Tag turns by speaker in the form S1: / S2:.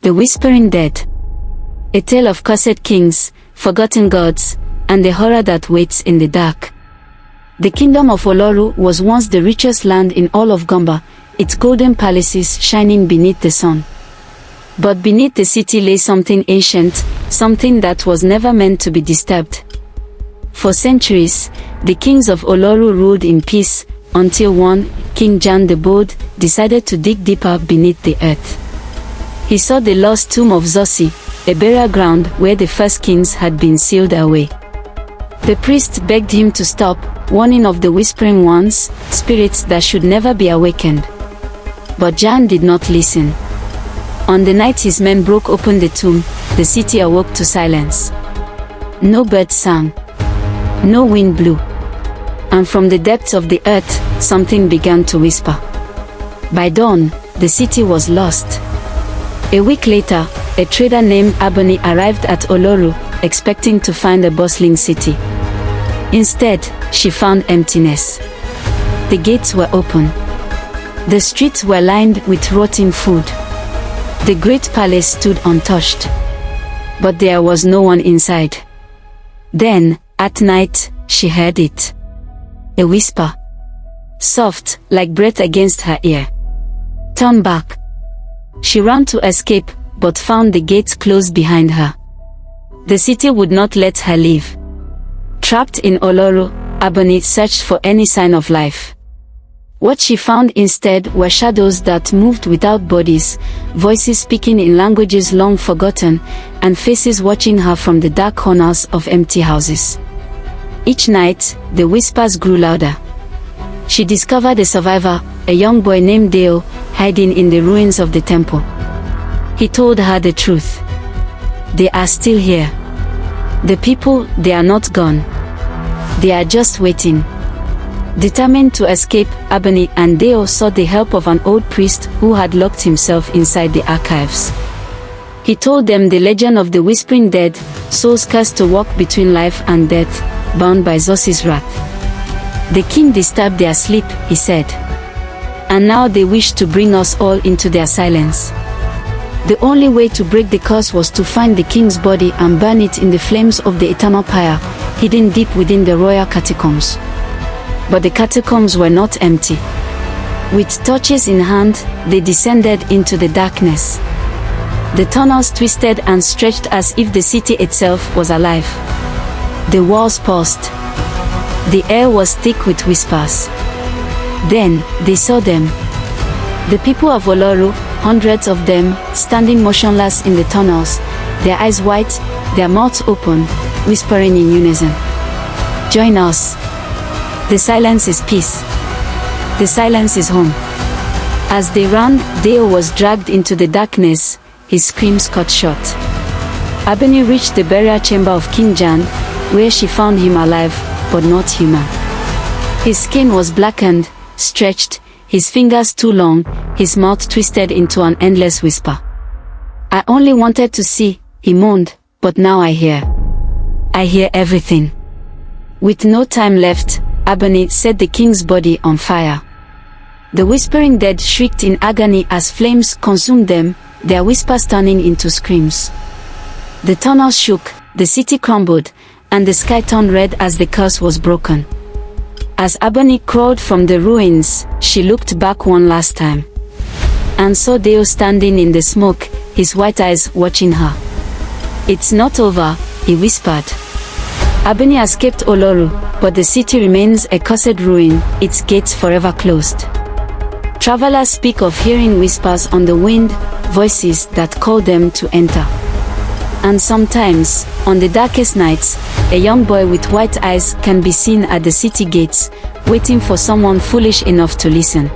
S1: The Whispering Dead. A tale of cursed kings, forgotten gods, and the horror that waits in the dark. The kingdom of Oloru was once the richest land in all of Gombe, its golden palaces shining beneath the sun. But beneath the city lay something ancient, something that was never meant to be disturbed. For centuries, the kings of Oloru ruled in peace, until one, King Jan the Bold, decided to dig deeper beneath the earth. He saw the lost tomb of Nzasi, a burial ground where the first kings had been sealed away. The priest begged him to stop, warning of the whispering ones, spirits that should never be awakened. But Jan did not listen. On the night his men broke open the tomb, the city awoke to silence. No bird sang. No wind blew. And from the depths of the earth, something began to whisper. By dawn, the city was lost. A week later, a trader named Abani arrived at Oloru, expecting to find a bustling city. Instead, she found emptiness. The gates were open. The streets were lined with rotting food. The great palace stood untouched. But there was no one inside. Then, at night, she heard it. A whisper. Soft, like breath against her ear. Turn back. She ran to escape, but found the gates closed behind her. The city would not let her leave. Trapped in Oloru, Abani searched for any sign of life. What she found instead were shadows that moved without bodies, voices speaking in languages long forgotten, and faces watching her from the dark corners of empty houses. Each night, the whispers grew louder. She discovered a survivor, a young boy named Deo, hiding in the ruins of the temple. He told her the truth. They are still here. The people, they are not gone. They are just waiting. Determined to escape, Abani and Deo sought the help of an old priest who had locked himself inside the archives. He told them the legend of the Whispering Dead, souls cursed to walk between life and death, bound by Nzasi's wrath. The king disturbed their sleep, he said. And now they wish to bring us all into their silence. The only way to break the curse was to find the king's body and burn it in the flames of the eternal pyre, hidden deep within the royal catacombs. But the catacombs were not empty. With torches in hand, they descended into the darkness. The tunnels twisted and stretched as if the city itself was alive. The walls pulsed. The air was thick with whispers. Then, they saw them. The people of Oloru, hundreds of them, standing motionless in the tunnels, their eyes white, their mouths open, whispering in unison. Join us. The silence is peace. The silence is home. As they ran, Deo was dragged into the darkness, his screams cut short. Abani reached the burial chamber of King Jan, where she found him alive, but not human. His skin was blackened, stretched, his fingers too long, his mouth twisted into an endless whisper. I only wanted to see, he moaned, but now I hear. I hear everything. With no time left, Abani set the king's body on fire. The Whispering Dead shrieked in agony as flames consumed them, their whispers turning into screams. The tunnels shook, the city crumbled, and the sky turned red as the curse was broken. As Abani crawled from the ruins, she looked back one last time. And saw Deo standing in the smoke, his white eyes watching her. It's not over, he whispered. Abani escaped Oloru, but the city remains a cursed ruin, its gates forever closed. Travelers speak of hearing whispers on the wind, voices that call them to enter. And sometimes, on the darkest nights, a young boy with white eyes can be seen at the city gates, waiting for someone foolish enough to listen.